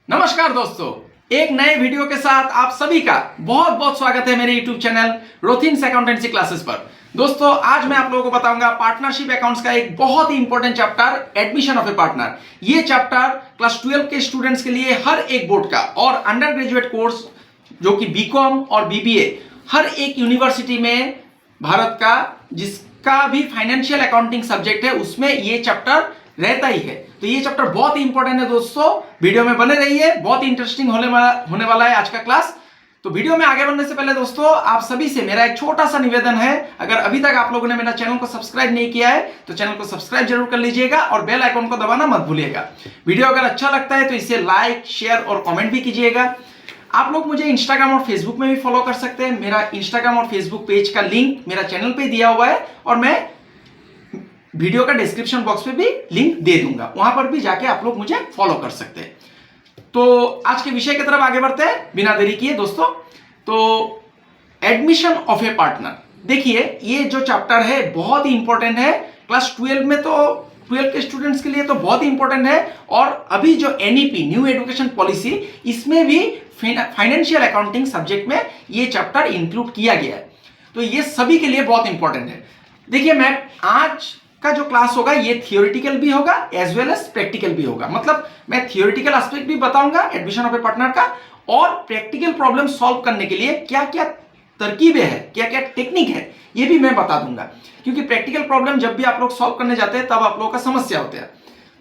नमस्कार दोस्तों, एक नए वीडियो के साथ आप सभी का बहुत बहुत स्वागत है मेरे YouTube चैनल रोथिन्स अकाउंटेंसी क्लासेस पर। दोस्तों, आज मैं आप लोगों को बताऊंगा पार्टनरशिप अकाउंट्स का एक बहुत ही important chapter, admission of a partner. ये चैप्टर क्लास 12 के स्टूडेंट्स के लिए हर एक बोर्ड का और अंडर ग्रेजुएट कोर्स जो कि बीकॉम और बीबीए हर एक यूनिवर्सिटी में भारत का जिसका भी फाइनेंशियल अकाउंटिंग सब्जेक्ट है उसमें ये चैप्टर रहता ही है। तो ये चैप्टर बहुत ही इंपॉर्टेंट है दोस्तों, वीडियो में बने रहिए, बहुत ही इंटरेस्टिंग होने वाला है आज का क्लास। तो वीडियो में आगे बढ़ने से पहले दोस्तों आप सभी से मेरा एक छोटा सा निवेदन है, अगर अभी तक आप लोगों ने मेरा चैनल को सब्सक्राइब नहीं किया है तो चैनल को सब्सक्राइब जरूर कर लीजिएगा और बेल आइकन को दबाना मत भूलिएगा। वीडियो अगर अच्छा लगता है तो इसे लाइक, शेयर और कॉमेंट भी कीजिएगा। आप लोग मुझे इंस्टाग्राम और फेसबुक में भी फॉलो कर सकते हैं। मेरा इंस्टाग्राम और फेसबुक पेज का लिंक मेरा चैनल पे दिया हुआ है और मैं वीडियो का डिस्क्रिप्शन बॉक्स में भी लिंक दे दूंगा, वहां पर भी जाके आप लोग मुझे फॉलो कर सकते हैं। तो आज के विषय की तरफ आगे बढ़ते हैं बिना देरी किए दोस्तों। तो एडमिशन ऑफ ए पार्टनर, देखिए ये जो चैप्टर है बहुत ही इंपॉर्टेंट है। क्लास 12 में तो 12 के स्टूडेंट्स के लिए तो बहुत ही इंपॉर्टेंट है और अभी जो एनईपी न्यू एजुकेशन पॉलिसी इसमें भी फाइनेंशियल अकाउंटिंग सब्जेक्ट में ये चैप्टर इंक्लूड किया गया है। तो ये सभी के लिए बहुत इंपॉर्टेंट है। देखिए, मैं आज का जो क्लास होगा ये थियोरेटिकल भी होगा एज वेल एज प्रैक्टिकल भी होगा। मतलब मैं थियोरेटिकल एस्पेक्ट भी बताऊंगा एडमिशन ऑफ ए पार्टनर का, और प्रैक्टिकल प्रॉब्लम सॉल्व करने के लिए क्या क्या तरकीबें हैं, क्या क्या टेक्निक है, ये भी मैं बता दूंगा। क्योंकि प्रैक्टिकल प्रॉब्लम जब भी आप लोग सॉल्व करने जाते हैं तब आप लोगों का समस्या होता है।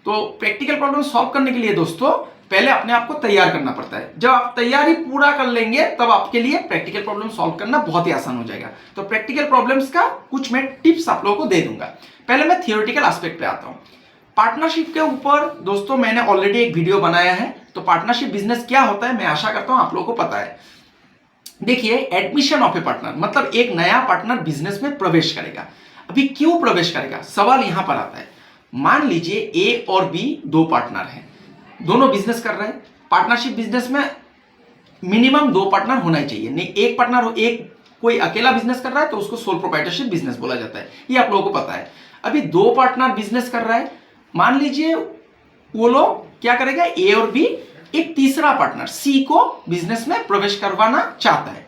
तो प्रैक्टिकल प्रॉब्लम सॉल्व करने के लिए दोस्तों पहले अपने आप को तैयार करना पड़ता है। जब आप तैयारी पूरा कर लेंगे तब आपके लिए प्रैक्टिकल प्रॉब्लम सॉल्व करना बहुत ही आसान हो जाएगा। तो प्रैक्टिकल प्रॉब्लम्स का कुछ मैं टिप्स आप लोगों को दे दूंगा। पहले मैं थियोरेटिकल एस्पेक्ट पे आता हूं। पार्टनरशिप के ऊपर दोस्तों मैंने ऑलरेडी एक वीडियो बनाया है। तो पार्टनरशिप बिजनेस क्या होता है मैं आशा करता हूं आप लोगों को पता है। देखिए, एडमिशन ऑफ ए पार्टनर मतलब एक नया पार्टनर बिजनेस में प्रवेश करेगा। अभी क्यों प्रवेश करेगा, सवाल यहां पर आता है। मान लीजिए ए और बी दो पार्टनर हैं, दोनों बिजनेस कर रहे हैं। पार्टनरशिप बिजनेस में मिनिमम दो पार्टनर होना ही चाहिए, नहीं एक पार्टनर हो, एक कोई अकेला बिजनेस कर रहा है तो उसको सोल प्रोप्राइटरशिप बिजनेस बोला जाता है, ये आप लोगों को पता है। अभी दो पार्टनर बिजनेस कर रहा है, मान लीजिए वो लोग क्या करेगा, ए और बी, एक तीसरा पार्टनर सी को बिजनेस में प्रवेश करवाना चाहता है।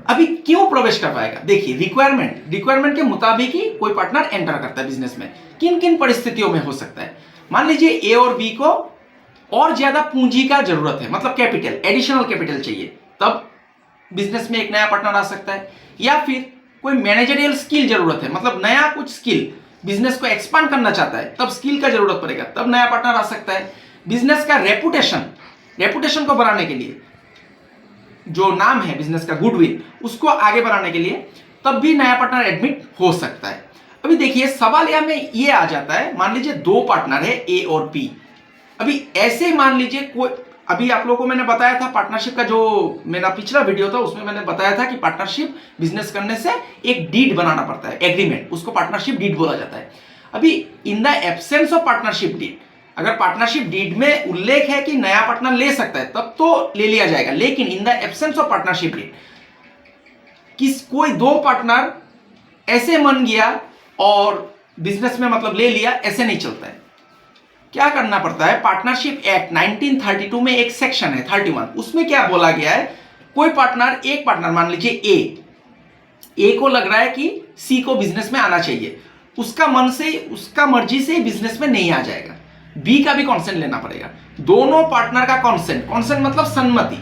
अभी क्यों प्रवेश कर पाएगा, देखिए रिक्वायरमेंट के मुताबिक ही कोई पार्टनर एंटर करता है बिजनेस में। किन किन परिस्थितियों में हो सकता है, मान लीजिए ए और बी को और ज्यादा पूंजी का जरूरत है, मतलब कैपिटल, एडिशनल कैपिटल चाहिए, तब बिजनेस में एक नया पार्टनर आ सकता है। या फिर कोई मैनेजरियल स्किल जरूरत है, मतलब नया कुछ स्किल बिजनेस को एक्सपांड करना चाहता है, तब स्किल का जरूरत पड़ेगा, तब नया पार्टनर आ सकता है। बिजनेस का रेपुटेशन को बढ़ाने के लिए, जो नाम है बिजनेस का, गुडविल, उसको आगे बढ़ाने के लिए तब भी नया पार्टनर एडमिट हो सकता है। अभी देखिए सवाल यहां में ये आ जाता है, मान लीजिए दो पार्टनर है ए और बी। अभी ऐसे मान लीजिए कोई, अभी आप लोगों को मैंने बताया था पार्टनरशिप का, जो मेरा पिछला वीडियो था उसमें मैंने बताया था कि पार्टनरशिप बिजनेस करने से एक डीड बनाना पड़ता है, एग्रीमेंट, उसको पार्टनरशिप डीड बोला जाता है। अभी in the absence of partnership deed, अगर पार्टनरशिप डीड में उल्लेख है कि नया पार्टनर ले सकता है तब तो ले लिया जाएगा, लेकिन in the absence of partnership deed कोई दो पार्टनर ऐसे मन गया और बिजनेस में मतलब ले लिया, ऐसे नहीं चलता है। क्या करना पड़ता है, पार्टनरशिप एक्ट 1932 में एक सेक्शन है 31, उसमें क्या बोला गया है, कोई पार्टनर, एक पार्टनर मान लीजिए ए को लग रहा है कि सी को बिजनेस में आना चाहिए, उसका मन से, उसका मर्जी से बिजनेस में नहीं आ जाएगा, बी का भी कॉन्सेंट लेना पड़ेगा। दोनों पार्टनर का कॉन्सेंट मतलब सम्मति,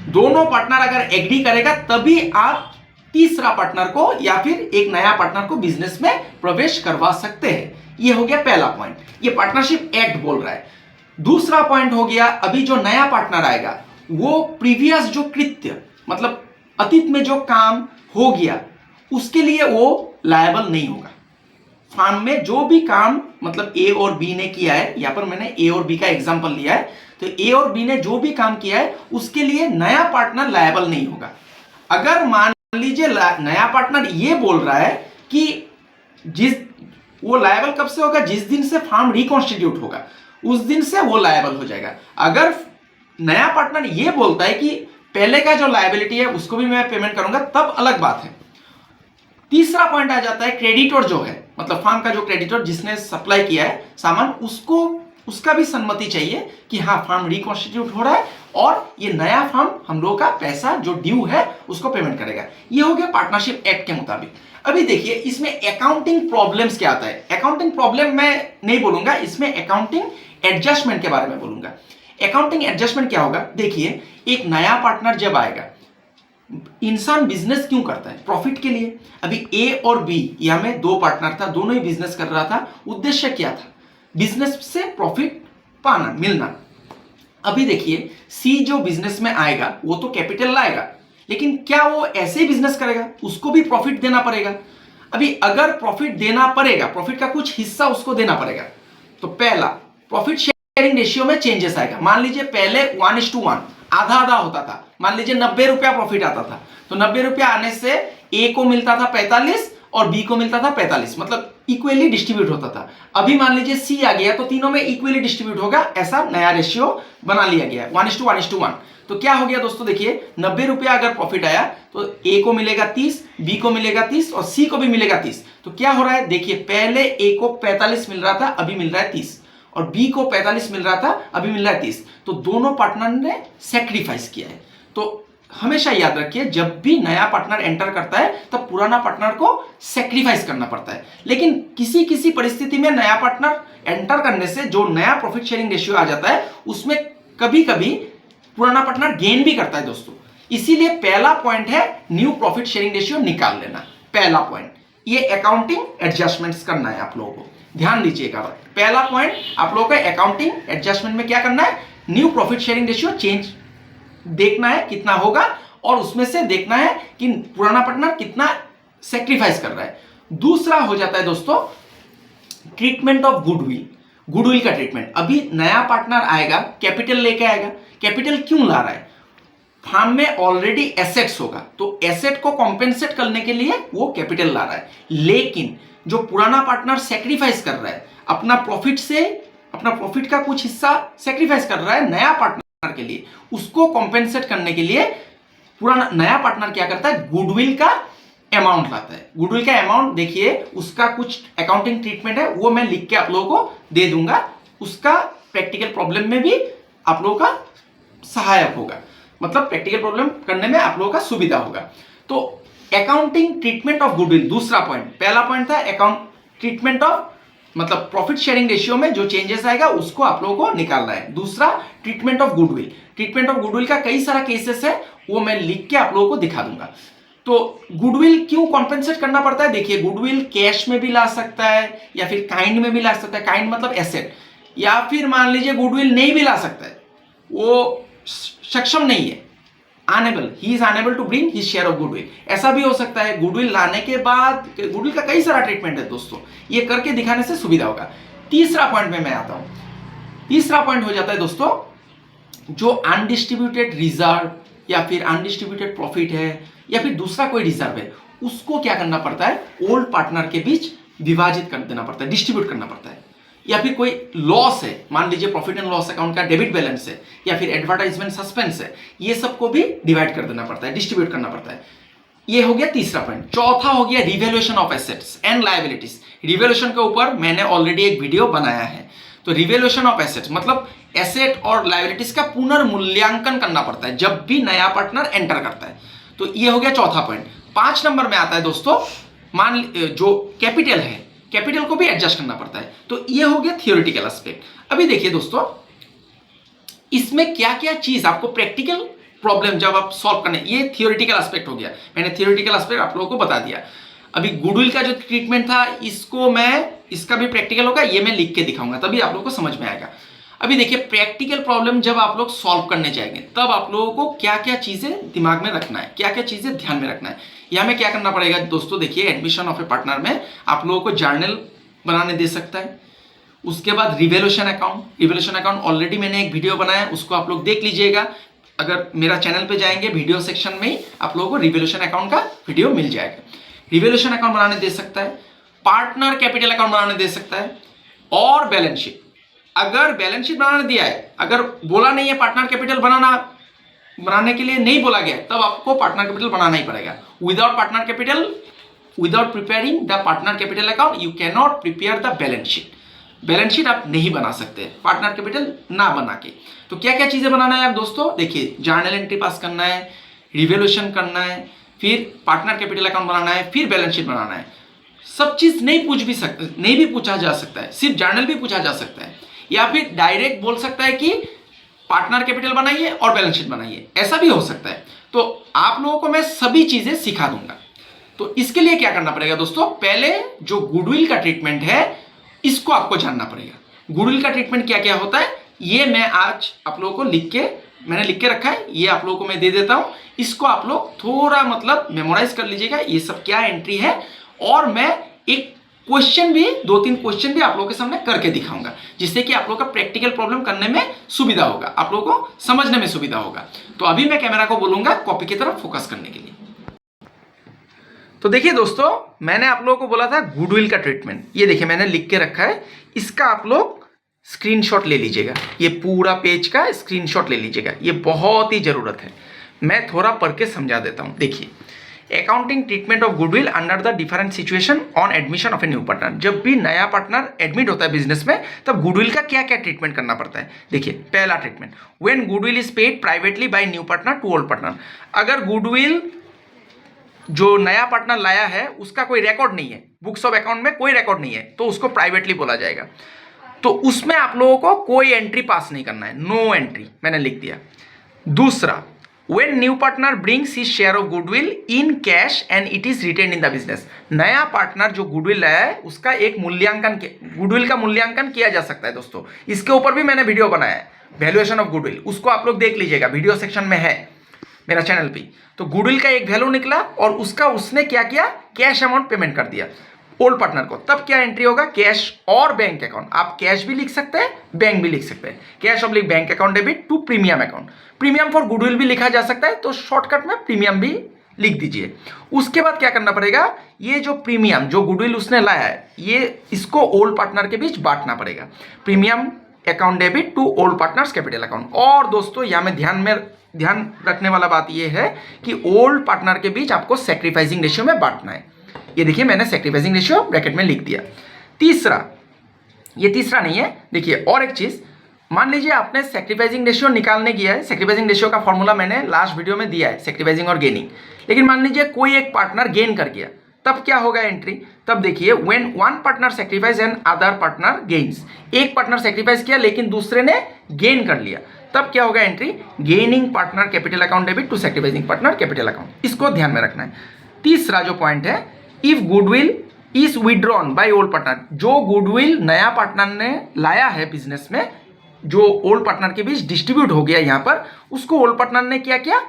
दोनों पार्टनर अगर एग्री करेगा तभी आप तीसरा पार्टनर को या फिर एक नया पार्टनर को बिजनेस में प्रवेश करवा सकते हैं। ये हो गया पहला पॉइंट, ये पार्टनरशिप एक्ट बोल रहा है। दूसरा पॉइंट हो गया, अभी जो नया पार्टनर आएगा वो प्रीवियस जो कृत्य, मतलब अतीत में जो काम हो गया उसके लिए वो लायबल नहीं होगा। फर्म में जो भी काम मतलब ए और बी ने किया है, यहां पर मैंने ए और बी का एग्जांपल लिया है, तो ए और बी ने जो भी काम किया है उसके लिए नया पार्टनर लायबल नहीं होगा। अगर मान लीजिए नया पार्टनर ये बोल रहा है कि वो लायबल कब से होगा, जिस दिन से फर्म रिकॉन्स्टिट्यूट होगा उस दिन से वो लायबल हो जाएगा। अगर नया पार्टनर ये बोलता है कि पहले का जो लायबिलिटी है उसको भी मैं पेमेंट करूंगा, तब अलग बात है। तीसरा पॉइंट आ जाता है क्रेडिटर जो है, मतलब फर्म का जो क्रेडिटर जिसने सप्लाई किया है सामान, उसको उसका भी सम्मति चाहिए कि हाँ फर्म रिकॉन्स्टिट्यूट हो रहा है और ये नया फर्म हम लोग का पैसा जो ड्यू है उसको पेमेंट करेगा। ये हो गया पार्टनरशिप एक्ट के मुताबिक। अभी देखिए इसमें अकाउंटिंग प्रॉब्लम्स क्या आता है। अकाउंटिंग प्रॉब्लम मैं नहीं बोलूंगा, इसमें अकाउंटिंग एडजस्टमेंट के बारे में बोलूंगा। अकाउंटिंग एडजस्टमेंट क्या होगा, देखिए एक नया पार्टनर जब आएगा, इंसान बिजनेस क्यों करता है, प्रॉफिट के लिए। अभी ए और बी यहाँ में दो पार्टनर था, दोनों ही बिजनेस कर रहा था। उद्देश्य क्या था, बिजनेस से प्रॉफिट पाना, मिलना। अभी देखिए सी जो बिजनेस में आएगा वो तो कैपिटल लाएगा, लेकिन क्या वो ऐसे ही बिजनेस करेगा, उसको भी प्रॉफिट देना पड़ेगा। अभी अगर प्रॉफिट देना पड़ेगा, प्रॉफिट का कुछ हिस्सा उसको देना पड़ेगा, तो पहला प्रॉफिट शेयरिंग रेशियो में चेंजेस आएगा। मान लीजिए पहले 1:1 आधा आधा होता था। मान लीजिए 90 रुपया प्रॉफिट आता था, तो 90 रुपया आने से ए को मिलता था 45 और बी को मिलता था 45, मतलब इक्वली डिस्ट्रीब्यूट होता था। अभी मान लीजिए सी आ गया तो तीनों में इक्वली डिस्ट्रीब्यूट होगा, ऐसा नया रेशियो बना लिया गया 1:1:1। तो क्या हो गया दोस्तों, देखिए 90 रुपया अगर प्रॉफिट आया तो ए को मिलेगा 30, बी को मिलेगा 30 और सी को भी मिलेगा 30। तो क्या हो रहा है, देखिए पहले ए को 45 मिल रहा था, अभी मिल रहा है 30, और बी को 45 मिल रहा था, अभी मिल रहा है 30। तो दोनों पार्टनर ने सेक्रीफाइस किया है। तो हमेशा याद रखिए जब भी नया पार्टनर एंटर करता है तब पुराना पार्टनर को सेक्रीफाइस करना पड़ता है। लेकिन किसी किसी परिस्थिति में नया पार्टनर एंटर करने से जो नया प्रॉफिट शेयरिंग रेशियो आ जाता है उसमें कभी कभी पुराना पार्टनर गेन भी करता है दोस्तों। इसीलिए पहला पॉइंट है न्यू प्रॉफिट शेयरिंग रेशियो निकाल लेना। पहला पॉइंट ये अकाउंटिंग एडजस्टमेंट्स करना है आप लोगों को, ध्यान दीजिएगा। पहला पॉइंट आप लोगों का अकाउंटिंग एडजस्टमेंट में क्या करना है, new profit sharing ratio change देखना है कितना होगा, और उसमें से देखना है कि पुराना पार्टनर कितना सेक्रीफाइस कर रहा है। दूसरा हो जाता है दोस्तों ट्रीटमेंट ऑफ गुडविल, गुडविल का ट्रीटमेंट। अभी नया पार्टनर आएगा, कैपिटल लेके आएगा। कैपिटल क्यों ला रहा है, फार्म में ऑलरेडी एसेट्स होगा, तो एसेट को कॉम्पेंसेट करने के लिए वो कैपिटल ला रहा है। लेकिन जो पुराना पार्टनर सेक्रीफाइस कर रहा है अपना प्रॉफिट से, अपना प्रॉफिट का कुछ हिस्सा सेक्रीफाइस कर रहा है नया पार्टनर के लिए, उसको कॉम्पेंसेट करने के लिए पुराना नया पार्टनर क्या करता है, गुडविल का अमाउंट लाता है। गुडविल का अमाउंट देखिए उसका कुछ अकाउंटिंग ट्रीटमेंट है, वो मैं लिख के आप लोगों को दे दूंगा, उसका प्रैक्टिकल प्रॉब्लम में भी आप लोगों का सहायक होगा, मतलब प्रैक्टिकल प्रॉब्लम करने में आप लोगों का सुविधा होगा। तो अकाउंटिंग ट्रीटमेंट ऑफ गुडविल दूसरा पॉइंट। पहला पॉइंट था अकाउंट ट्रीटमेंट ऑफ, मतलब प्रॉफिट शेयरिंग रेशियो में जो चेंजेस आएगा उसको आप लोगों को निकालना है। दूसरा treatment of goodwill. Treatment of goodwill का कई सारा केसेस है, वो मैं लिख के आप लोगों को दिखा दूंगा। तो गुडविल क्यों कॉम्पेंसेट करना पड़ता है, देखिए गुडविल कैश में भी ला सकता है या फिर काइंड में भी ला सकता है, काइंड मतलब एसेट, या फिर मान लीजिए गुडविल नहीं भी ला सकता है, वो सक्षम नहीं है, unable, he is unable to bring his share of goodwill, ऐसा भी हो सकता है। गुडविल लाने के बाद गुडविल का कई सारा ट्रीटमेंट है दोस्तों, ये करके दिखाने से सुविधा होगा। तीसरा पॉइंट में मैं आता हूं। तीसरा पॉइंट हो जाता है दोस्तों जो अनडिस्ट्रीब्यूटेड रिजर्व या फिर अनडिस्ट्रीब्यूटेड प्रॉफिट है या फिर दूसरा कोई रिजर्व है, उसको क्या करना पड़ता है, ओल्ड पार्टनर के बीच विभाजित कर देना पड़ता है, डिस्ट्रीब्यूट करना पड़ता है। या फिर कोई लॉस है, मान लीजिए प्रॉफिट एंड लॉस अकाउंट का डेबिट बैलेंस है या फिर एडवर्टाइजमेंट सस्पेंस है, ये सबको भी डिवाइड कर देना पड़ता है, डिस्ट्रीब्यूट करना पड़ता है। ये हो गया तीसरा पॉइंट। चौथा हो गया revaluation of assets and liabilities. Revaluation के ऊपर मैंने ऑलरेडी एक वीडियो बनाया है। तो रिवैल्यूएशन ऑफ एसेट्स मतलब एसेट और लायबिलिटीज का पुनर्मूल्यांकन करना पड़ता है जब भी नया पार्टनर एंटर करता है। तो ये हो गया चौथा पॉइंट। 5 नंबर में आता है दोस्तों, मान जो कैपिटल है, कैपिटल को भी एडजस्ट करना पड़ता है। तो ये हो गया थियोरेटिकल एस्पेक्ट। अभी देखिए दोस्तों इसमें क्या क्या चीज आपको प्रैक्टिकल प्रॉब्लम जब आप सॉल्व करने, ये थियोरेटिकल एस्पेक्ट हो गया, मैंने थियोरेटिकल एस्पेक्ट आप लोगों को बता दिया। अभी गुडविल का जो ट्रीटमेंट था इसको मैं, इसका भी प्रैक्टिकल होगा, ये मैं लिख के दिखाऊंगा तभी आप लोगों को समझ में आएगा। अभी देखिए प्रैक्टिकल प्रॉब्लम जब आप लोग सॉल्व करने जाएंगे तब आप लोगों को क्या क्या चीजें दिमाग में रखना है, क्या क्या चीजें ध्यान में रखना है, यहाँ में क्या करना पड़ेगा दोस्तों। देखिए एडमिशन ऑफ ए पार्टनर में आप लोगों को जर्नल बनाने दे सकता है। उसके बाद revaluation account, revaluation account already मैंने एक वीडियो बनाया, उसको आप लोग देख लीजिएगा। अगर मेरा चैनल पे जाएंगे वीडियो सेक्शन में ही आप लोगों को रिवैल्यूएशन अकाउंट का वीडियो मिल जाएगा। रिवैल्यूएशन अकाउंट बनाने दे सकता है, पार्टनर कैपिटल अकाउंट बनाने दे सकता है, और बैलेंस शीट। अगर बैलेंस शीट बनाने दिया है, अगर बोला नहीं है पार्टनर कैपिटल बनाने के लिए नहीं बोला गया, तब आपको पार्टनर कैपिटल बनाना ही पड़ेगा। Without partner capital, without preparing the partner capital account you can not prepare the balance sheet. Balance sheet आप नहीं बना सकते पार्टनर कैपिटल ना बना के। तो क्या क्या चीजें बनाना है आप दोस्तों, देखिए जर्नल एंट्री पास करना है, रिवैल्यूएशन करना है, फिर पार्टनर कैपिटल अकाउंट बनाना है, फिर बैलेंस शीट बनाना है। सब चीज नहीं भी पूछा जा सकता है, सिर्फ जर्नल भी पूछा जा सकता है, या फिर डायरेक्ट बोल सकता है कि पार्टनर कैपिटल बनाइए और बैलेंस शीट बनाइए, ऐसा भी हो सकता है। तो आप लोगों को मैं सभी चीजें सिखा दूंगा। तो इसके लिए क्या करना पड़ेगा दोस्तों, पहले जो गुडविल का ट्रीटमेंट है इसको आपको जानना पड़ेगा। गुडविल का ट्रीटमेंट क्या क्या होता है ये मैं आज आप लोगों को मैंने लिख के रखा है, ये आप लोगों को मैं दे देता हूं। इसको आप लोग थोड़ा मतलब मेमोराइज कर लीजिएगा, ये सब क्या एंट्री है, और मैं एक क्वेश्चन भी 2-3 क्वेश्चन भी आप लोगों के सामने करके दिखाऊंगा, जिससे कि आप लोगों का प्रैक्टिकल प्रॉब्लम करने में सुविधा होगा, आप लोगों को समझने में सुविधा होगा। तो अभी मैं कैमरा को बोलूंगा कॉपी की तरफ फोकस करने के लिए। तो देखिए दोस्तों, मैंने आप लोगों को बोला था गुडविल का ट्रीटमेंट, ये देखिए मैंने लिख के रखा है, इसका आप लोग स्क्रीनशॉट ले लीजिएगा, ये पूरा पेज का स्क्रीनशॉट ले लीजिएगा, ये बहुत ही जरूरत है। मैं थोड़ा पढ़ के समझा देता हूं। देखिए, accounting treatment of goodwill under the different situation on admission of a new partner. जब भी नया पार्टनर एडमिट होता है बिजनेस में, तब गुडविल का क्या क्या ट्रीटमेंट करना पड़ता है। देखिए, पहला treatment, when goodwill is paid privately by new partner to old partner. अगर गुडविल जो नया पार्टनर लाया है उसका कोई रिकॉर्ड नहीं है, बुक्स ऑफ अकाउंट में कोई रिकॉर्ड नहीं है, तो उसको प्राइवेटली बोला जाएगा। तो उसमें आप लोगों को कोई एंट्री पास नहीं करना है, नो एंट्री, मैंने लिख दिया। दूसरा, when new partner brings his share of goodwill in cash and it is retained in the business. नया पार्टनर जो गुडविल लाया है उसका एक गुडविल का मूल्यांकन किया जा सकता है दोस्तों। इसके ऊपर भी मैंने वीडियो बनाया है, वैल्यूएशन ऑफ गुडविल, उसको आप लोग देख लीजिएगा, वीडियो सेक्शन में है मेरा चैनल पे। तो गुडविल का एक वैल्यू निकला और उसने क्या किया, कैश अमाउंट पेमेंट कर दिया ओल्ड पार्टनर को, तब क्या एंट्री होगा, कैश और बैंक अकाउंट। आप कैश भी लिख सकते हैं, बैंक भी लिख सकते हैं, cash oblique bank account debit to premium account. Premium for goodwill भी लिखा जा सकता है, तो शॉर्टकट में प्रीमियम भी लिख दीजिए। उसके बाद क्या करना पड़ेगा, ये जो प्रीमियम जो गुडविल उसने लाया है, ये इसको ओल्ड पार्टनर के बीच बांटना पड़ेगा। Premium account debit to old partners capital account. और दोस्तों यहाँ में ध्यान रखने वाला बात यह है कि ओल्ड पार्टनर के बीच आपको सैक्रिफाइसिंग रेशियो में बांटना है। ये देखिए मैंने सैक्रिफाइसिंग रेशियो ब्रैकेट में लिख दिया। तीसरा, ये तीसरा नहीं है, देखिए और एक चीज, मान लीजिए आपने सैक्रिफाइसिंग रेशियो निकालने किया है, सैक्रिफाइसिंग रेशियो का फॉर्मूला मैंने लास्ट वीडियो में दिया है, सैक्रिफाइसिंग और गेनिंग। लेकिन मान लीजिए कोई एक पार्टनर गेन कर गया, तब क्या होगा एंट्री, तब देखिए when one partner sacrifice and other partner gains. एक पार्टनर सैक्रिफाइस किया लेकिन दूसरे ने गेन कर लिया, तब क्या होगा entry, gaining partner capital account debit to sacrificing partner capital account. इसको ध्यान में रखना है। तीसरा जो पॉइंट है, if goodwill is withdrawn by old partner, जो गुडविल नया पार्टनर ने लाया है बिजनेस में, जो ओल्ड पार्टनर के बीच डिस्ट्रीब्यूट हो गया यहाँ पर, उसको ओल्ड पार्टनर ने क्या किया,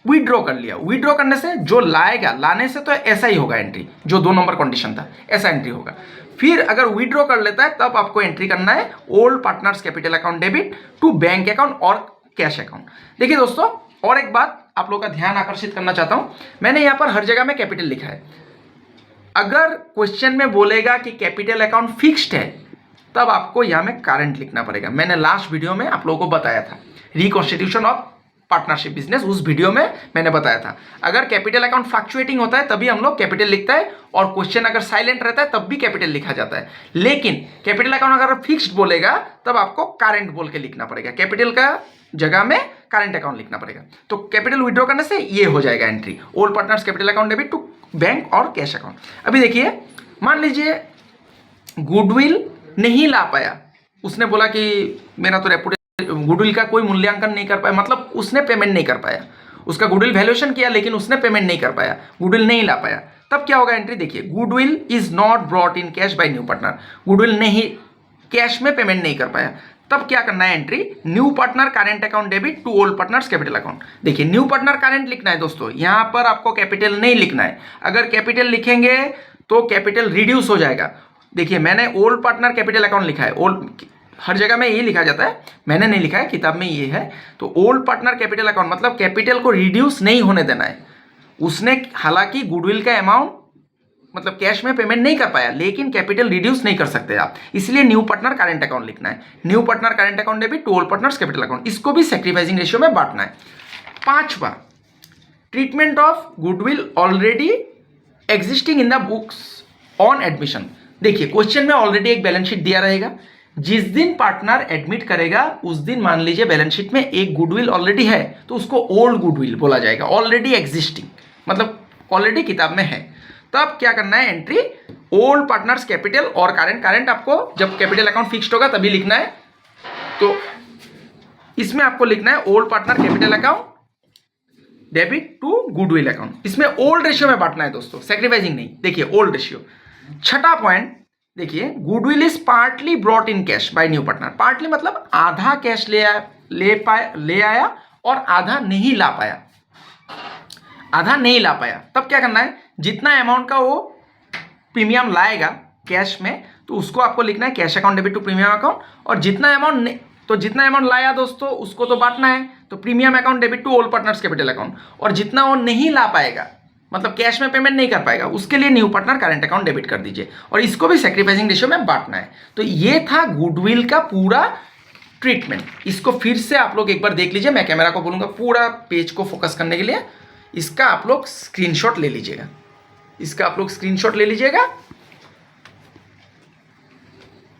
विड्रॉ कर लिया। विड्रॉ करने से जो लाएगा, लाने से तो ऐसा ही होगा एंट्री, जो 2 नंबर कंडीशन था ऐसा एंट्री होगा। फिर अगर विड्रॉ कर लेता है तब आपको एंट्री करना है old partners capital account debit to bank account और कैश अकाउंट। देखिए दोस्तों, और एक बात आप लोगों का ध्यान आकर्षित करना चाहता हूं, मैंने यहाँ पर हर जगह में कैपिटल लिखा है। अगर क्वेश्चन में बोलेगा कि कैपिटल अकाउंट फिक्स्ड है, तब आपको यहाँ में करंट लिखना पड़ेगा। मैंने लास्ट वीडियो में आप लोगों को बताया था, रिकॉन्स्टिट्यूशन ऑफ पार्टनरशिप बिजनेस, उस वीडियो में मैंने बताया था। अगर कैपिटल अकाउंट फ्लक्चुएटिंग होता है तभी हम लोग कैपिटल लिखता है, और क्वेश्चन अगर साइलेंट रहता है तब भी कैपिटल लिखा जाता है। लेकिन कैपिटल अकाउंट अगर फिक्स्ड बोलेगा तब आपको करंट बोल के लिखना पड़ेगा, कैपिटल का जगह में करंट अकाउंट लिखना पड़ेगा। तो कैपिटल विड्रॉ करने से ये हो जाएगा entry, old partners capital account debit to bank और कैश अकाउंट। अभी देखिए, मान लीजिए गुडविल नहीं ला पाया, उसने बोला कि मेरा तो रेपुटेशन, गुडविल का कोई मूल्यांकन नहीं कर पाया, मतलब उसने पेमेंट नहीं कर पाया, उसका गुडविल वैल्यूएशन किया लेकिन उसने पेमेंट नहीं कर पाया, गुडविल नहीं ला पाया, तब क्या होगा एंट्री, देखिए goodwill is not brought in cash by new partner, goodwill नहीं कैश में पेमेंट नहीं कर पाया, तब क्या करना है entry, new partner current account debit to old partners capital account. देखिए न्यू पार्टनर करेंट लिखना है दोस्तों, यहां पर आपको कैपिटल नहीं लिखना है। अगर कैपिटल लिखेंगे तो कैपिटल रिड्यूस हो जाएगा। देखिए मैंने ओल्ड पार्टनर कैपिटल अकाउंट लिखा है, ओल्ड हर जगह में ये लिखा जाता है, मैंने नहीं लिखा है, किताब में ये है। तो ओल्ड पार्टनर कैपिटल अकाउंट मतलब कैपिटल को रिड्यूस नहीं होने देना है। उसने हालांकि गुडविल का अमाउंट मतलब कैश में पेमेंट नहीं कर पाया, लेकिन कैपिटल रिड्यूस नहीं कर सकते आप, इसलिए न्यू पार्टनर करेंट अकाउंट लिखना है, new partner current account debit to old partners capital account. इसको भी सैक्रिफाइसिंग रेशियो में बांटना है। 5वां, treatment of goodwill already existing in the books on admission. देखिए क्वेश्चन में ऑलरेडी एक बैलेंस शीट दिया रहेगा, जिस दिन पार्टनर एडमिट करेगा उस दिन मान लीजिए बैलेंस शीट में एक गुडविल ऑलरेडी है तो उसको ओल्ड गुडविल बोला जाएगा, ऑलरेडी एग्जिस्टिंग, मतलब ऑलरेडी किताब में है। तब क्या करना है, एंट्री ओल्ड पार्टनर्स कैपिटल और करंट आपको जब कैपिटल अकाउंट फिक्स्ड होगा तभी लिखना है। तो इसमें आपको लिखना है old partner capital account debit to goodwill account. इसमें ओल्ड रेशियो में बांटना है दोस्तों, सैक्रिफाइसिंग नहीं। देखिए ओल्ड रेशियो। छठा पॉइंट देखिए, goodwill is partly brought in cash by new partner. Partly मतलब आधा कैश ले आया और आधा नहीं ला पाया। तब क्या करना है, जितना अमाउंट का वो प्रीमियम लाएगा कैश में तो उसको आपको लिखना है cash account debit to premium account, और जितना अमाउंट लाया दोस्तों उसको तो बांटना है, तो premium account debit to old partners capital account. और जितना वो नहीं ला पाएगा, मतलब कैश में पेमेंट नहीं कर पाएगा, उसके लिए new partner current account debit कर दीजिए, और इसको भी सैक्रिफाइसिंग रेशियो में बांटना है। तो ये था गुडविल का पूरा ट्रीटमेंट। इसको फिर से आप लोग एक बार देख लीजिए, मैं कैमरा को बोलूँगा पूरा पेज को फोकस करने के लिए। इसका आप लोग स्क्रीनशॉट ले लीजिएगा।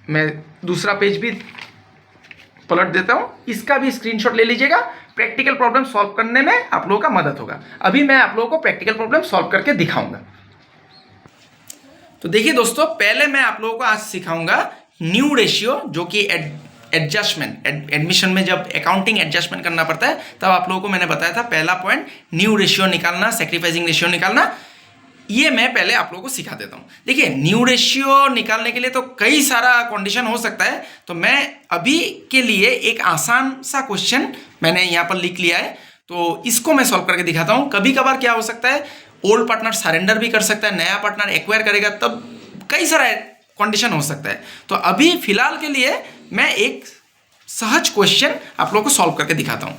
मैं दूसरा पेज भी पलट देता हूं, इसका भी स्क्रीनशॉट ले लीजिएगा। प्रैक्टिकल प्रॉब्लम सॉल्व करने में आप लोगों का मदद होगा। अभी मैं आप लोगों को प्रैक्टिकल प्रॉब्लम सॉल्व करके दिखाऊंगा। तो देखिए दोस्तों, पहले मैं आप लोगों को आज सिखाऊंगा न्यू रेशियो, जो कि एडजस्टमेंट एडमिशन में जब अकाउंटिंग एडजस्टमेंट करना पड़ता है तब आप लोगों को मैंने बताया था पहला पॉइंट न्यू रेशियो निकालना, सैक्रिफाइसिंग रेशियो निकालना। ये मैं पहले आप लोगों को सिखा देता हूं। देखिए न्यू रेशियो निकालने के लिए तो कई सारा कंडीशन हो सकता है, तो मैं अभी के लिए एक आसान सा क्वेश्चन मैंने यहाँ पर लिख लिया है, तो इसको मैं सॉल्व करके दिखाता हूँ। कभी कभार क्या हो सकता है, ओल्ड पार्टनर सरेंडर भी कर सकता है, नया पार्टनर एक्वायर करेगा, तब कई सारा कंडीशन हो सकता है। तो अभी फिलहाल के लिए मैं एक सहज क्वेश्चन आप लोगों को सॉल्व करके दिखाता हूँ।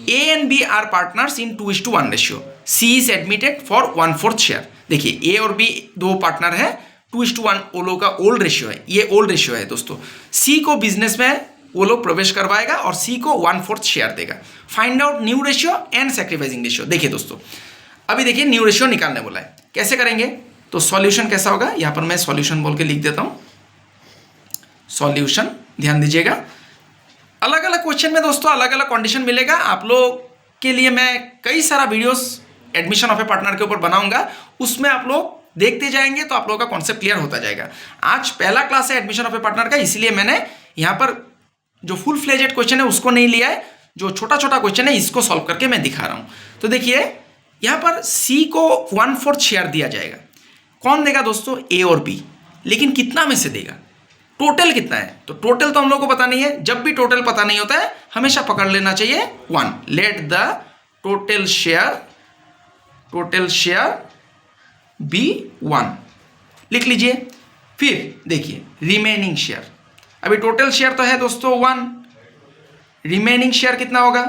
A and B are partners in 2:1 ratio. C is admitted for 1/4 share. देखिए A और B दो पार्टनर है, 2:1 वो लोग का ओल्ड रेशियो है, ये ओल्ड रेशियो है दोस्तों। C को बिजनेस में वो लोग प्रवेश करवाएगा और C को 1/4 शेयर देगा। Find out new ratio and sacrificing ratio. देखिए दोस्तों, अभी देखिए न्यू रेशियो निकालने बोला है, कैसे करेंगे? तो सॉल्यूशन कैसा होगा, यहाँ पर मैं सॉल्यूशन बोल के लिख देता हूँ। सॉल्यूशन ध्यान दीजिएगा, अलग अलग क्वेश्चन में दोस्तों अलग अलग कंडीशन मिलेगा। आप लोग के लिए मैं कई सारा videos admission of a partner के ऊपर बनाऊंगा, उसमें आप लोग देखते जाएंगे तो आप लोगों का कॉन्सेप्ट क्लियर होता जाएगा। आज पहला क्लास है एडमिशन ऑफ ए पार्टनर का, इसलिए मैंने यहाँ पर जो फुल फ्लेजेड क्वेश्चन है उसको नहीं लिया है, जो छोटा छोटा क्वेश्चन है इसको सॉल्व करके मैं दिखा रहा हूँ। तो देखिए यहाँ पर C को 1/4 शेयर दिया जाएगा। कौन देगा दोस्तों? A और B। लेकिन कितना में से देगा, टोटल कितना है? तो टोटल तो हम लोग को पता नहीं है। जब भी टोटल पता नहीं होता है हमेशा पकड़ लेना चाहिए 1। Let the total share be 1 लिख लीजिए। फिर देखिए रिमेनिंग शेयर, अभी टोटल शेयर तो है दोस्तों 1, रिमेनिंग शेयर कितना होगा?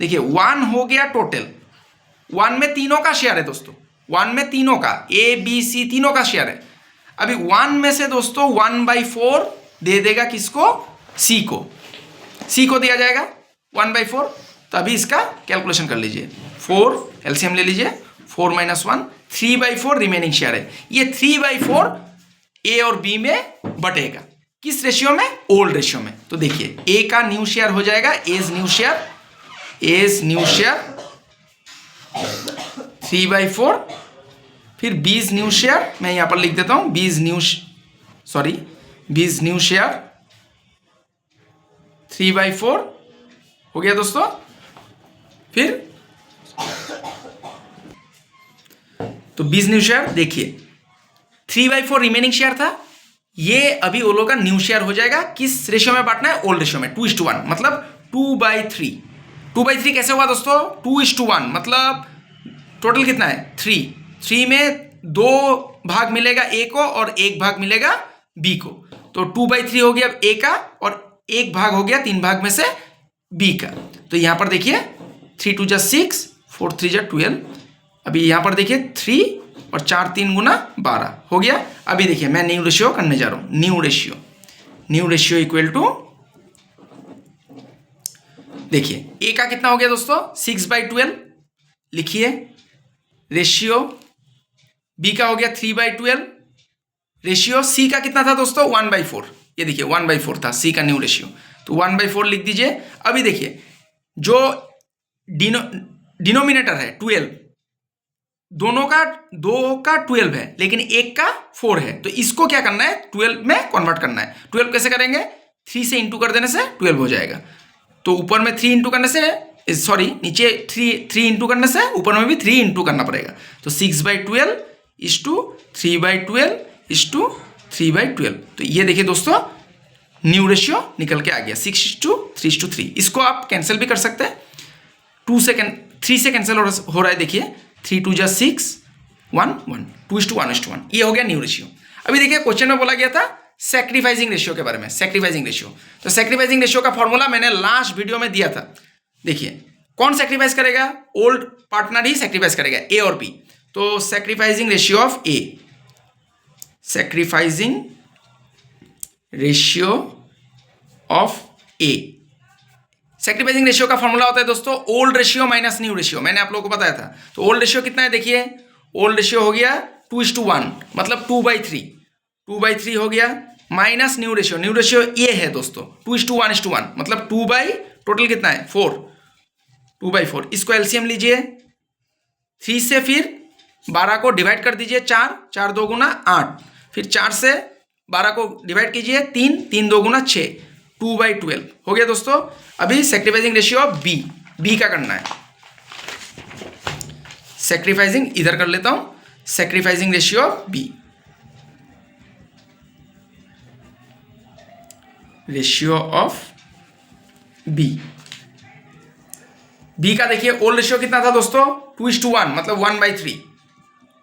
देखिए 1 हो गया टोटल, 1 में तीनों का शेयर है दोस्तों, 1 में तीनों का A B C तीनों का शेयर है। अभी 1 में से दोस्तों 1/4 दे देगा किसको? C को। C को दिया जाएगा 1/4। तो अभी इसका कैलकुलेशन कर लीजिए, 4 एलसीएम ले लीजिए, 4 - 1 3/4 रिमेनिंग शेयर है। ये 3/4 A और B में बटेगा, किस रेशियो में? ओल्ड रेशियो में। तो देखिए A का न्यू शेयर हो जाएगा एज न्यू शेयर 3/4। फिर बीज न्यू शेयर मैं यहां पर लिख देता हूं, बीज न्यू शेयर 3/4 हो गया दोस्तों। फिर तो बीज न्यू शेयर देखिए 3/4 रिमेनिंग शेयर था, ये अभी वो लोग का न्यू शेयर हो जाएगा। किस रेशियो में बांटना है? ओल्ड रेशियो में, 2:1 मतलब 2/3। 2/3 कैसे हुआ दोस्तों? 2:1 मतलब टोटल कितना है? 3 में 2 भाग मिलेगा A को और 1 भाग मिलेगा B को, तो 2/3 हो गया A का और 1 भाग हो गया 3 भाग में से B का। तो यहां पर देखिए 3 2 जा 6, 4 3 जा 12। अभी यहां पर देखिए 3 और 4 3 गुना 12 हो गया। अभी देखिए मैं न्यू रेशियो करने जा रहा हूं। न्यू रेशियो इक्वल टू, देखिए A का कितना हो गया दोस्तों? 6/12 लिखिए। रेशियो B का हो गया 3/12। रेशियो C का कितना था दोस्तों? 1/4। ये देखिए 1/4 था सी का न्यू रेशियो, तो 1/4 लिख दीजिए। अभी देखिए जो डिनोमिनेटर है 12, दोनों का 2 का 12 है लेकिन एक का 4 है, तो इसको क्या करना है 12 में कन्वर्ट करना है। 12 कैसे करेंगे, 3 से इंटू कर देने से 12 हो जाएगा। तो ऊपर में 3 इंटू करने से, सॉरी नीचे 3 इंटू करने से ऊपर में भी 3 इंटू करना पड़ेगा। तो 6/12 इज टू 3/12 इज टू 3/12। तो ये देखिए दोस्तों न्यू रेशियो निकल के आ गया 6:3:3। इसको आप कैंसिल भी कर सकते हैं, 3 से कैंसिल हो रहा है। देखिए 3 2 जा 6 1 1 2:1:1। ये हो गया न्यू रेशियो। अभी देखिए क्वेश्चन में बोला गया था सैक्रिफाइसिंग रेशियो के बारे में, सैक्रिफाइसिंग रेशियो। तो सैक्रिफाइसिंग रेशियो का फॉर्मूला मैंने लास्ट वीडियो में दिया था। देखिए कौन सैक्रिफाइस करेगा, ओल्ड पार्टनर ही सैक्रिफाइस करेगा, ए और बी। तो sacrificing ratio of A, sacrificing ratio of A, sacrificing ratio का फॉर्मूला होता है दोस्तों old ratio minus new ratio. मैंने आप लोगों को बताया था। तो ओल्ड रेशियो कितना है, देखिए ओल्ड रेशियो हो गया 2:1, मतलब 2/3 हो गया, माइनस न्यू रेशियो ये है दोस्तों 2:1:1, मतलब 2 बाई टोटल कितना है 4, 2/4। इसको एलसीएम लीजिए, 3 से फिर 12 को डिवाइड कर दीजिए 4, 4 2 गुना 8, फिर 4 से 12 को डिवाइड कीजिए 3, 3 2 गुना 6, 2/12 हो गया दोस्तों। अभी सैक्रिफाइसिंग रेशियो ऑफ बी का करना है। सैक्रिफाइसिंग इधर कर लेता हूं, sacrificing ratio of B, ratio of B का देखिए ओल्ड रेशियो कितना था दोस्तों 2:1, मतलब 1/3,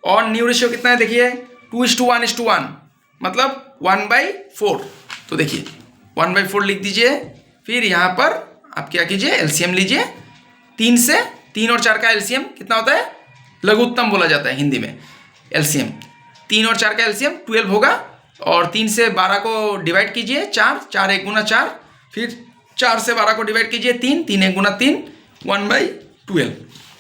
और न्यू रेशियो कितना है देखिए 2:1:1, मतलब 1/4। तो देखिए 1/4 लिख दीजिए, फिर यहाँ पर आप क्या कीजिए एलसीएम लीजिए। 3 और 4 का एलसीएम कितना होता है, लघुत्तम बोला जाता है हिंदी में एलसीएम। 3 और 4 का एलसीएम 12 होगा, और 3 से 12 को डिवाइड कीजिए 4, 4 1 गुना 4, फिर 4 से 12 को डिवाइड कीजिए 3, 3 1 गुना 3, 1/12।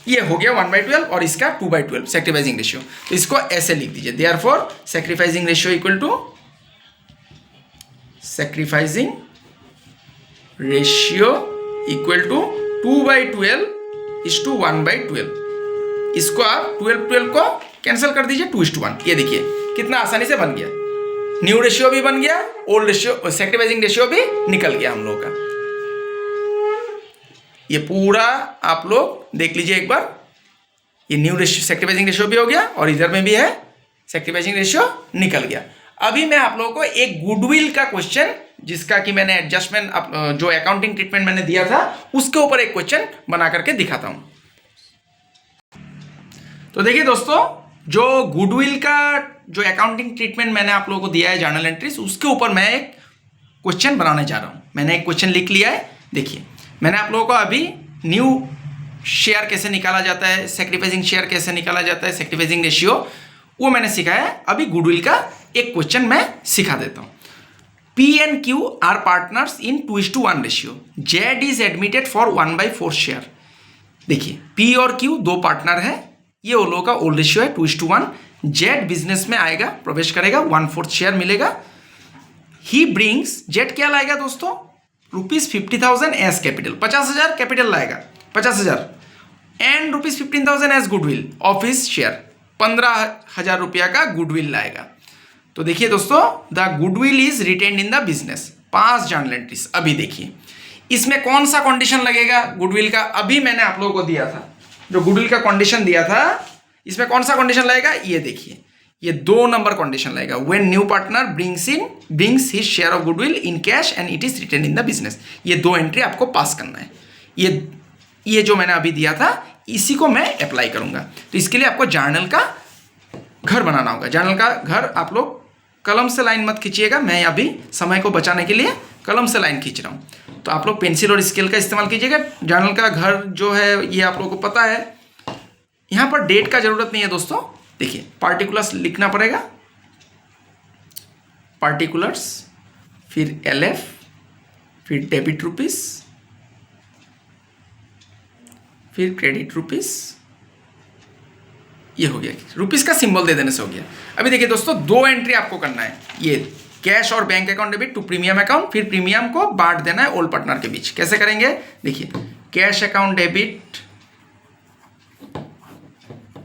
ये हो गया 1/12 और इसका 2/12 सैक्रिफाइसिंग रेशियो। तो इसको ऐसे लिख दीजिए, therefore sacrificing ratio equal to, sacrificing ratio equal to 2/12 is to 1/12। इसको आप 12 को कैंसिल कर दीजिए 2:1। ये देखिए कितना आसानी से बन गया, न्यू रेशियो भी बन गया, ओल्ड रेशियो सैक्रिफाइसिंग रेशियो भी निकल गया हम लोग का। ये पूरा आप लोग देख लीजिए एक बार, ये न्यू रेशियो सैक्रिफाइसिंग रेशियो भी हो गया और इधर में भी है सैक्रिफाइसिंग रेशियो निकल गया। अभी मैं आप लोगों को एक गुडविल का क्वेश्चन, जिसका कि मैंने एडजस्टमेंट जो अकाउंटिंग ट्रीटमेंट मैंने दिया था उसके ऊपर एक क्वेश्चन बना करके दिखाता हूं। तो देखिए दोस्तों जो गुडविल का जो अकाउंटिंग ट्रीटमेंट मैंने आप लोगों को दिया है जर्नल एंट्रीज, उसके ऊपर मैं एक क्वेश्चन बनाने जा रहा हूं। मैंने एक क्वेश्चन लिख लिया है। देखिए मैंने आप लोगों को अभी न्यू शेयर कैसे निकाला जाता है, सैक्रिफाइसिंग शेयर कैसे निकाला जाता है, सैक्रिफाइसिंग रेशियो, वो मैंने सिखाया है। अभी गुडविल का एक क्वेश्चन मैं सिखा देता हूं। P and Q are partners in 2:1 ratio. Z is admitted for 1/4 share. देखिए P और Q दो पार्टनर है, ये वो लोगों का ओल्ड रेशियो है 2:1। Z बिजनेस में आएगा, प्रवेश करेगा, 1/4 शेयर मिलेगा। ही ब्रिंग्स, Z क्या लाएगा दोस्तों, ₹50,000 एज कैपिटल, 50,000 कैपिटल लाएगा, 50,000, and ₹15,000 as goodwill of his share, 15,000 रुपया का गुडविल लाएगा। तो देखिए दोस्तों the goodwill is retained in the business, 5 journal entries. अभी देखिए इसमें कौन सा कंडीशन लगेगा गुडविल का, अभी मैंने आप लोगों को दिया था जो गुडविल का कंडीशन दिया था, इसमें कौन सा कंडीशन लगेगा, ये देखिए ये 2 नंबर कंडीशन लगेगा। When new partner brings his share of goodwill in cash and it is retained in the business. ये 2 एंट्री आपको पास करना है। ये जो मैंने अभी दिया था इसी को मैं अप्लाई करूंगा। तो इसके लिए आपको जर्नल का घर बनाना होगा। जर्नल का घर आप लोग कलम से लाइन मत खींचिएगा, मैं अभी समय को बचाने के लिए कलम से लाइन खींच रहा हूँ। तो आप लोग पेंसिल और स्केल का इस्तेमाल कीजिएगा। जर्नल का घर जो है ये आप लोगों को पता है, यहाँ पर डेट का जरूरत नहीं है दोस्तों। देखिए पार्टिकुलर्स लिखना पड़ेगा, पार्टिकुलर्स, फिर LF, फिर डेबिट रुपीस, फिर क्रेडिट रुपीस, ये हो गया, रुपीस का सिंबल दे देने से हो गया। अभी देखिए दोस्तों 2 एंट्री आपको करना है, ये कैश और bank account debit to premium account, फिर प्रीमियम को बांट देना है ओल्ड पार्टनर के बीच। कैसे करेंगे देखिए, cash account debit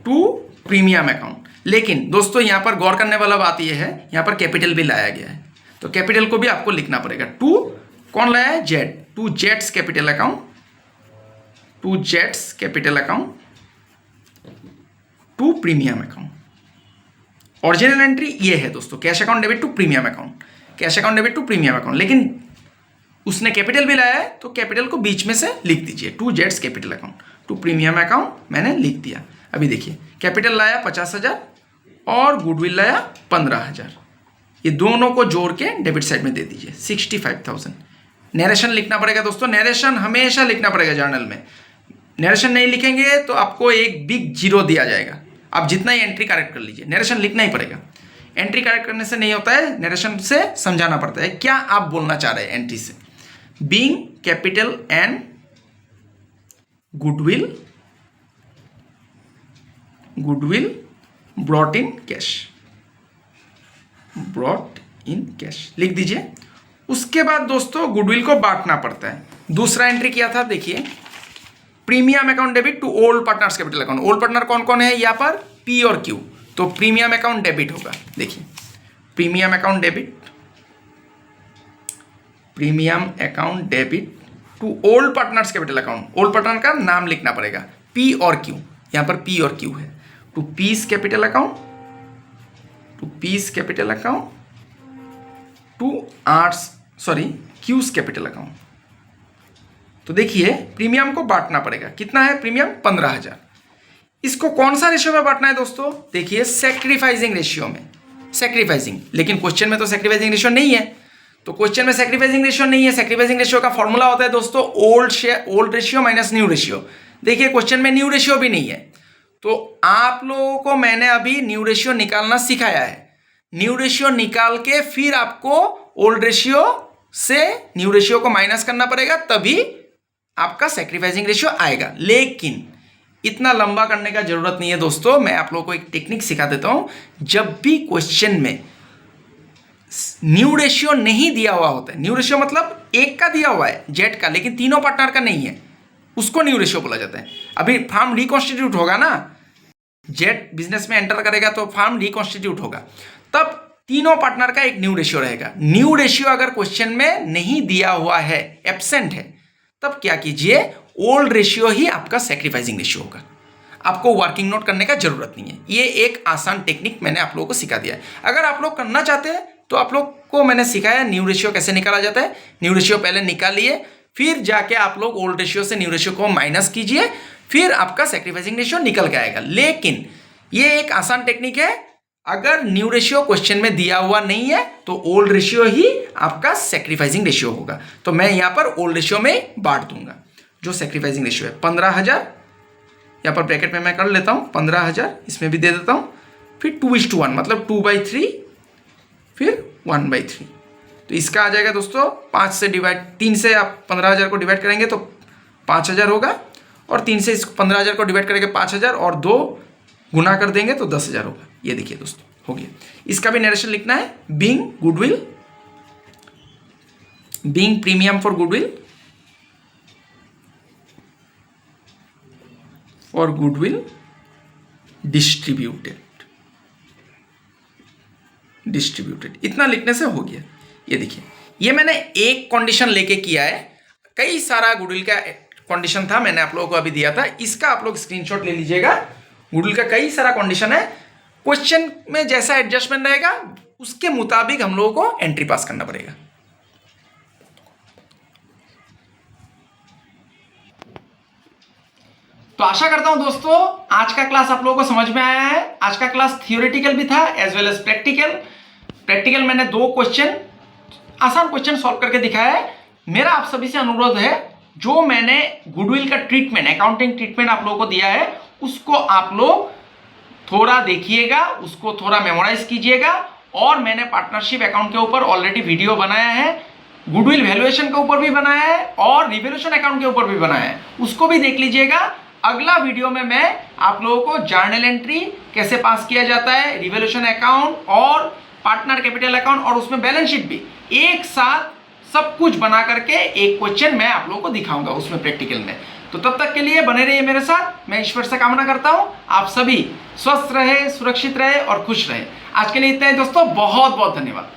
to premium account. लेकिन दोस्तों यहां पर गौर करने वाला बात यह है, यहां पर कैपिटल भी लाया गया है, तो कैपिटल को भी आपको लिखना पड़ेगा। टू कौन लाया है, जेड, टू जेड्स कैपिटल अकाउंट, टू जेड्स capital account to premium account. Original entry ये है दोस्तों, cash account debit to premium account, cash account debit to premium account. लेकिन उसने कैपिटल भी लाया है तो कैपिटल को बीच में से लिख दीजिए, टू जेड्स capital account to premium account मैंने लिख दिया। अभी देखिए, कैपिटल लाया 50,000 और गुडविल लाया 15,000, ये दोनों को जोड़ के डेबिट साइड में दे दीजिए 65,000। नरेशन लिखना पड़ेगा दोस्तों, नरेशन हमेशा लिखना पड़ेगा जर्नल में। नरेशन नहीं लिखेंगे तो आपको एक बिग जीरो दिया जाएगा। आप जितना ही एंट्री करेक्ट कर लीजिए, नरेशन लिखना ही पड़ेगा। एंट्री करेक्ट करने से नहीं होता है, नरेशन से समझाना पड़ता है क्या आप बोलना चाह रहे हैं एंट्री से। Being capital and goodwill brought in cash, brought in cash लिख दीजिए। उसके बाद दोस्तों गुडविल को बांटना पड़ता है। दूसरा एंट्री किया था देखिए, premium account debit to old partners capital account. Old partner कौन कौन है यहाँ पर, पी और क्यू, तो प्रीमियम अकाउंट डेबिट होगा। देखिए premium account debit, premium account debit to old partners capital account. Old partner का नाम लिखना पड़ेगा, पी और क्यू, यहां पर पी और क्यू है। To P's capital account, to P's capital account to Q's capital account. तो देखिए प्रीमियम को बांटना पड़ेगा, कितना है प्रीमियम 15,000। इसको कौन सा रेशियो में बांटना है दोस्तों, देखिए सेक्रीफाइसिंग रेशियो में, सेक्रीफाइसिंग। लेकिन क्वेश्चन में तो सेक्रीफाइसिंग रेशियो नहीं है, तो क्वेश्चन में सेक्रीफाइसिंग रेशियो नहीं है। सेक्रीफाइसिंग रेशियो का फॉर्मूला होता है दोस्तों old ratio minus new ratio. देखिए क्वेश्चन में न्यू रेशियो भी नहीं है, तो आप लोगों को मैंने अभी न्यू रेशियो निकालना सिखाया है। न्यू रेशियो निकाल के फिर आपको ओल्ड रेशियो से न्यू रेशियो को माइनस करना पड़ेगा, तभी आपका सेक्रीफाइसिंग रेशियो आएगा। लेकिन इतना लंबा करने का जरूरत नहीं है दोस्तों, मैं आप लोगों को एक टेक्निक सिखा देता हूं। जब भी क्वेश्चन में न्यू रेशियो नहीं दिया हुआ होता है, न्यू रेशियो मतलब एक का दिया हुआ है जेड का, लेकिन तीनों पार्टनर का नहीं है, उसको न्यू रेशियो बोला जाता है। अभी फॉर्म रिकॉन्स्टिट्यूट होगा ना, जेड बिजनेस में एंटर करेगा तो फॉर्म रिकॉन्स्टिट्यूट होगा, तब तीनों पार्टनर का एक न्यू रेशियो रहेगा। न्यू रेशियो अगर क्वेश्चन में नहीं दिया हुआ है, एब्सेंट है, तब क्या कीजिए, ओल्ड रेशियो ही आपका सेक्रीफाइसिंग रेशियो होगा। आपको वर्किंग नोट करने का जरूरत नहीं है। ये एक आसान टेक्निक मैंने आप लोगों को सिखा दिया है। अगर आप लोग करना चाहते हैं तो आप लोग को मैंने सिखाया न्यू रेशियो कैसे निकाला जाता है। न्यू रेशियो पहले निकालिए, फिर जाके आप लोग ओल्ड रेशियो से न्यू रेशियो को माइनस कीजिए, फिर आपका सेक्रीफाइसिंग रेशियो निकल के आएगा। लेकिन ये एक आसान टेक्निक है, अगर न्यू रेशियो क्वेश्चन में दिया हुआ नहीं है तो ओल्ड रेशियो ही आपका सेक्रीफाइसिंग रेशियो होगा। तो मैं यहां पर ओल्ड रेशियो में बांट दूंगा। जो सेक्रीफाइसिंग रेशियो है 15,000, यहां पर ब्रैकेट में मैं कर लेता हूं 15,000, इसमें भी दे देता हूं, फिर 2:1 मतलब 2/3, फिर 1/3। तो इसका आ जाएगा दोस्तों 5 से डिवाइड, 3 से आप 15,000 को डिवाइड करेंगे तो 5,000 होगा, और 3 से इस 15,000 को डिवाइड करेंगे 5,000 और 2 गुना कर देंगे तो 10,000 होगा। ये देखिए दोस्तों हो गया। इसका भी नरेशन लिखना है, being goodwill, being premium for goodwill, for goodwill distributed, इतना लिखने से हो गया। ये देखिए, ये मैंने एक कंडीशन लेके किया है, कई सारा गुडविल का कंडीशन था, मैंने आप लोगों को अभी दिया था, इसका आप लोग स्क्रीनशॉट ले लीजिएगा। गुडविल का कई सारा कंडीशन है, क्वेश्चन में जैसा एडजस्टमेंट रहेगा उसके मुताबिक हम लोगों को एंट्री पास करना पड़ेगा। तो आशा करता हूं दोस्तों आज का क्लास आप लोगों को समझ में आया है। आज का क्लास थियोरेटिकल भी था एज वेल एज प्रैक्टिकल मैंने 2 क्वेश्चन, आसान क्वेश्चन सॉल्व करके दिखाया है। मेरा आप सभी से अनुरोध है, जो मैंने गुडविल का ट्रीटमेंट, अकाउंटिंग ट्रीटमेंट आप लोगों को दिया है, उसको आप लोग थोड़ा देखिएगा, उसको थोड़ा मेमोराइज कीजिएगा। और मैंने पार्टनरशिप अकाउंट के ऊपर ऑलरेडी वीडियो बनाया है, गुडविल वैल्यूएशन के ऊपर भी बनाया है और रिवैल्यूएशन अकाउंट के ऊपर भी बनाया है, उसको भी देख लीजिएगा। अगला वीडियो में मैं आप लोगों को जर्नल एंट्री कैसे पास किया जाता है, रिवैल्यूएशन अकाउंट और पार्टनर कैपिटल अकाउंट और उसमें बैलेंस शीट भी एक साथ सब कुछ बना करके एक क्वेश्चन मैं आप लोगों को दिखाऊंगा उसमें प्रैक्टिकल में। तो तब तक के लिए बने रहिए मेरे साथ। मैं ईश्वर से कामना करता हूं आप सभी स्वस्थ रहे, सुरक्षित रहे और खुश रहे। आज के लिए इतना ही दोस्तों, बहुत बहुत धन्यवाद।